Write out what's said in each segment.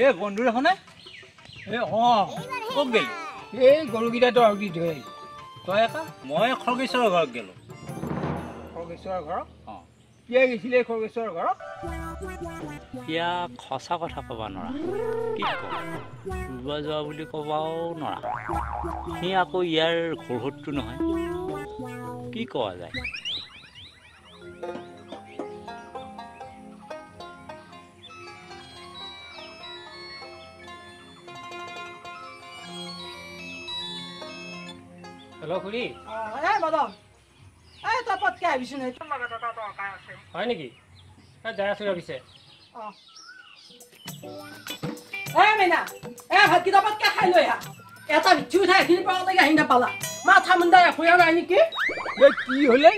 এ বন্ধু দেখনে এ কত গেলি এই গৰুকেইটা দৰৱ দি থৈ আহিলোঁ তই একা মই খগেশ্বৰৰ ঘৰত গেলোঁ খগেশ্বৰৰ ঘৰত কিয় গৈছিলে খগেশ্বৰৰ ঘৰত ইয়া সঁচা কথা ক'ব নোৱাৰা কি ফুৰিব যোৱা বুলি ক'বাও নোৱাৰা সি আকৌ ইয়াৰ ঘৰটো নহয় কি কোৱা যায় হেল্ল' খুৰী বাদাম তই পটকে আহিবিচোন হয় নেকি যাই আছোঁ ৰবিছে মেনা ভাতকেইটা পটকে খাই লৈ আহা এটা মিঠি উঠাই এইখিনি পাওঁতে আহি নাপালা মাথা মুণ্ডা এখৰীয়া নাই নেকি কি হ'লে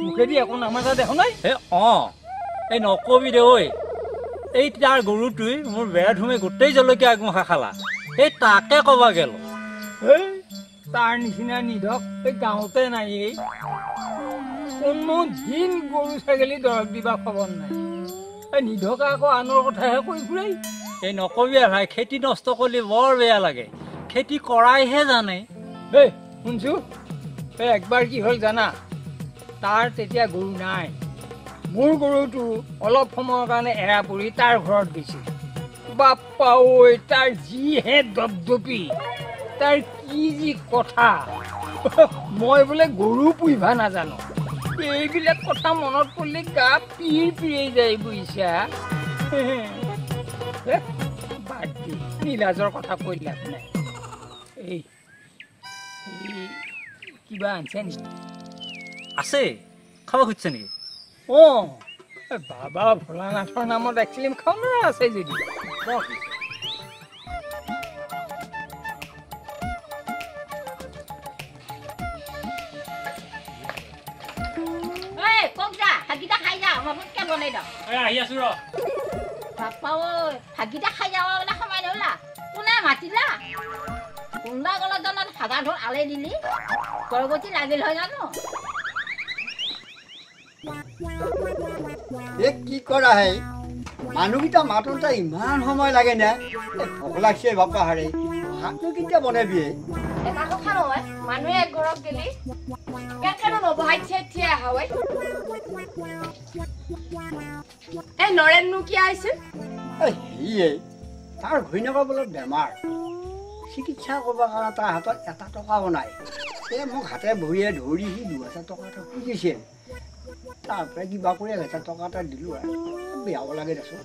মুখেদি একো নামাজা দেখোঁ নাই এই নকবি দে ঐ এই তাৰ গৰুটোৱে মোৰ বেয়া ধুমে গোটেই জলকীয়া আগমুখা খালা এই তাকে ক'বা গেল তাৰ নিচিনা নিধক এই গাঁৱতে নাই কোনো দিন গৰু ছাগলী দৰৱ দিবা খবৰ নাই এই নিধকে আকৌ আনৰ কথাহে কৈ ফুৰে এই নকবি ভাই খেতি নষ্ট কৰিলে বৰ বেয়া লাগে খেতি কৰাইহে জানে এই শুনছো এই একবাৰ কি হ'ল জানা তাৰ তেতিয়া গৰু নাই মোৰ গৰুটো অলপ সময়ৰ কাৰণে এৰা পৰি তাৰ ঘৰত গৈছিল বাপ্পা ঐ তাৰ যিহে দপদপি তাৰ কি যি কথা মই বোলে গৰু পুহিবা নাজানো এইবিলাক কথা মনত পৰিলে গা পিৰ পিৰাই যায় বুজিছা বাদ দি নীলাজৰ কথা কৈ লাভ নাই এই কিবা আনিছে নেকি আছে খাব খুজিছে নেকি বাবা ভোলানাথৰ নামত একচিলিম খাওঁ না আছে যদি আহি আছো ৰ বাপ্পা ঐ ভাগিটা খাই যাব মানে সময় নহলা কোনে মাতিলা কোনবা গলত জানো ভাগা ধৰ আলে দিলি গৰ্ভৱতী লাগিল হয় জানো কি কৰা হে মানুহকেইটা মাতোতে ইমান সময় লাগে নে ভোক লাগছে বাপ্পা হাৰে ভাতনো কেতিয়া বনাবি এটা কথা নহয় মানুহে এক ঘৰত গেলি কেনেকেনো নবহাই থিয়া হয় এই নৰেননো কি আহিছে হেৰিয়ে তাৰ ঘৈণীয়েকৰ বোলে বেমাৰ চিকিৎসা কৰিবৰ কাৰণে তাৰ হাতত এটা টকাও নাই এই মোক হাতে ভৰিয়ে ধৰি সি 2000 টকা এটা খুজিছিল তাৰপৰা কিবা কৰি 1000 টকা এটা দিলোঁ আৰু বেয়াও লাগে দেচোন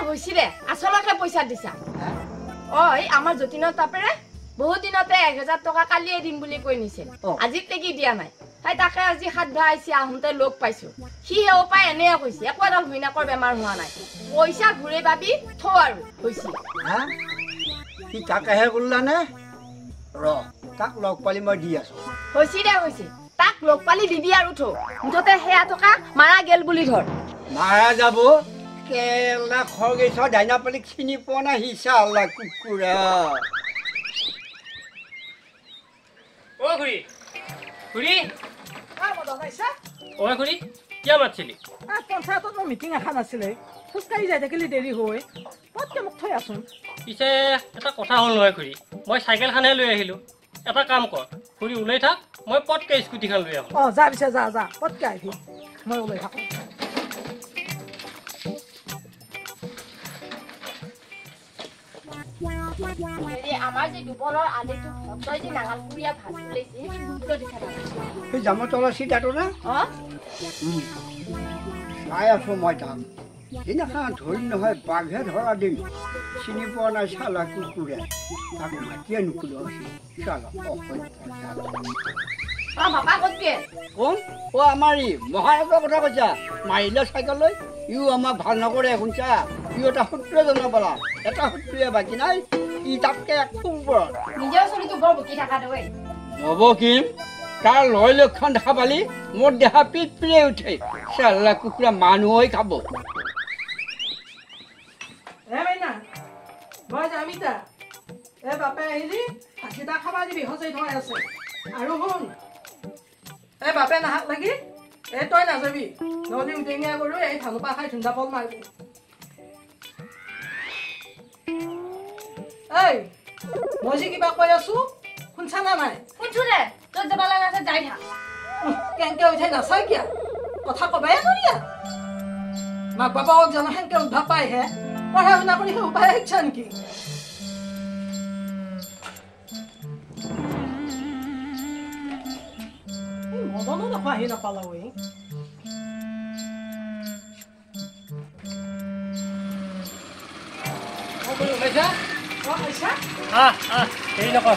হৈছে দে আচলতে পইচা দিছা এই আমাৰ যতীনৰ তাপেৰে বহুত দিনতে 1000 টকা কালিয়ে দিম বুলি কৈ নিছিল আজি টেকি দিয়া নাই তাকে আজি হাত ধৰাইছে আহোঁতে লগ পাইছো সি উপায় এনেয়ে কৈছে একো এডাল ঘৈণীয়েকৰ বেমাৰ হোৱা নাই পইচা ঘূৰে পাবি থ আৰু হৈছে সি তাকেহে কৰিলানে ৰ তাক লগ পালি মই দি আছো হৈছে তাক লগ পালি দিবি আৰু থ মুঠতে সেয়া টকা মাৰা গেল বুলি ধৰ মাৰা যাব কেলা খগেশ্বৰ ডাইনাপালিক চিনি পোৱা নাই হিচালা কুকুৰা খুৰী খুৰী খুৰী কিয় মাতিছিলি পঞ্চায়তত মিটিং এখন আছিলে খোজকাঢ়ি যাই থাকিলে দেৰি হৈ পটকে মোক থৈ আছোন পিছে এটা কথা হ'ল নহয় খুৰী মই চাইকেলখনহে লৈ আহিলোঁ এটা কাম কৰ খুৰী ওলাই থাক মই পটকে স্কুটিখন লৈ আহোঁ যা পিছে যা পটকে আহিবি মই ওলাই থাকোঁ আমাৰ যে দুবলৰ আলিটো ভক্তই যে নাঙল কুৰিয়া ভাত ওলাইছে গুৰুত্ব দিছা সেই জামৰ তলৰ চিটাটো না চাই আছো মই তাক সেইদিনাখন ধৰি নহয় বাঘে ধৰা দিম চিনি পোৱা নাই চালা কুকুৰে তাক মাতিয়ে নুকুলো চালা বাবা ক'তকে কোন আমাৰ ই মহাৰাজৰ কথা কৈছা মাৰিলে চাইকেল লৈ ইও আমাক ভাল নকৰে শুনছা ই এটা শত্ৰুৱে জনাবলা এটা শত্ৰুৱে বাকী নাই ই তাতকে একো ওপৰত নিজৰ চলিটো বৰ বকি থকা দে নবকিম তাৰ লয় লক্ষণ দেখা পালি মোৰ দেহা পিট পিৰে উঠে চালা কুকুৰা মানুহ হৈ খাব মই যামিতা এই বাপে আহিলি ভাতকেইটা খাবা দিবি সঁচাই থৈ আছে আৰু শুন এই বাপে নাহাক লাগি এই তই নাযাবি নহ'লে উটেঙীয়া গৰু এই ধানোপা খাই ধুন্দা ফল মাৰিব এই মই যে কিবা কৈ আছো শুনছা না নাই শুনছো দে তোৰ যাব লগা আছে যাই থাক কেনেকে উঠাই নাচাই কিয়া কথা কবাই নৰিয়া মাক বাপাক জানো সেনেকে উদ্ধাৰ পাইহে পঢ়া শুনা কৰি সেই উপায় শিক্ষা নেকি মদনো দেখোন আহি নাপালা ঐ হেৰি নকৰ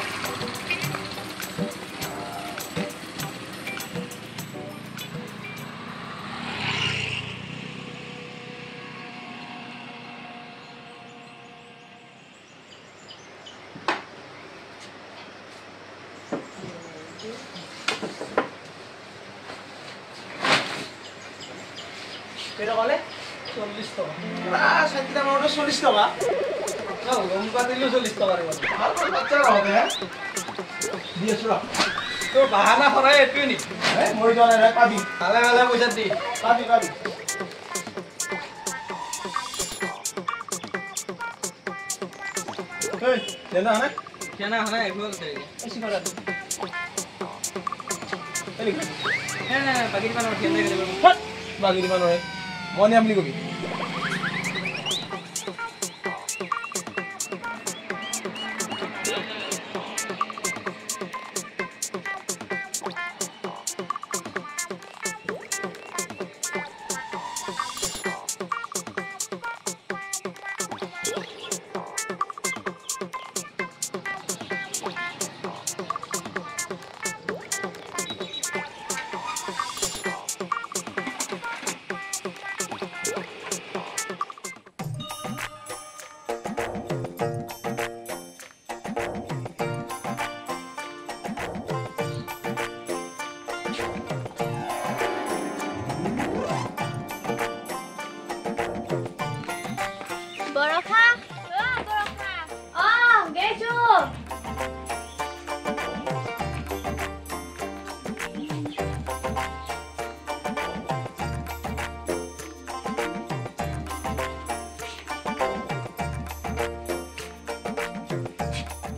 কেইটা ক'লে 40 টকা চাৰিটা মানতে 40 টকা গম পাতিলো 40 টকা ভাল বাচ্চা হবে দি আছো তোৰ বাহানা সৰাই এইটোৱে নেকি মই যোৱা নাই পাবি ভালে ভালে পইচা দি পাবি পাবি কেনা হনে একবাৰ এসি কৰা বাকি মানুহ খেলে বাকি মানুহ মই নিয়াম বুলি কবি বৰখা গেছো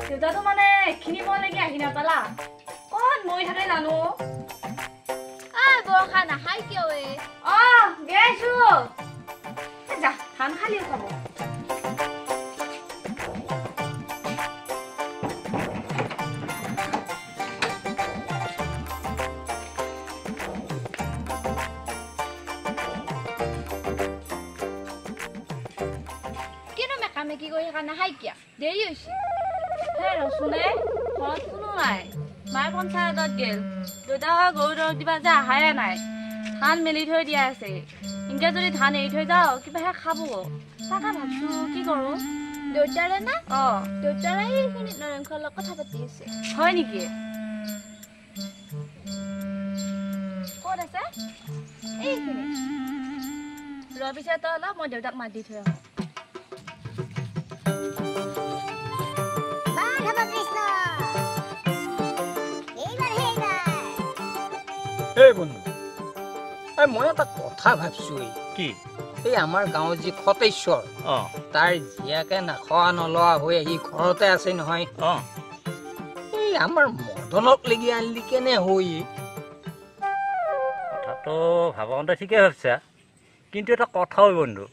দেউতাটো মানে এইখিনি মলৈকে আহি নাপালা ক'ত মৰি থাকে জানো বৰষা নাখাই কিয় গেছো যা ধান খালিও খাব মেকি কৰি কাৰণে হাই কিয়া দেৰি হৈছে হে ৰচুনে ঘৰত কোনো নাই মায়ে পঞ্চায়তত গেল দেউতা গৰু দিবা যে আহাই নাই ধান মেলি থৈ দিয়া আছে ইনকে যদি ধান এৰি থৈ যাওঁ কিবাহে খাব তাকে ভাবছো কি কৰো দেউতাৰে না দেউতাৰে এইখিনি নৰেংখৰ লগত কথা পাতি আছে হয় নেকি ক'ত আছে এইখিনি ৰ পিছে তই অলপ মই দেউতাক মাত দি থৈ আহোঁ বন্ধু মই এটা কথা ভাবছো কি এই আমাৰ গাঁৱত যি খতেশ্বৰ তাৰ জীয়াকে নাখোৱা নলোৱা হৈ আহি ঘৰতে আছে নহয় এই আমাৰ মদনক লাগি আনলি কেনে হৈ কথাটো ভাবতে ঠিকে ভাবছা কিন্তু এটা কথা হয় বন্ধু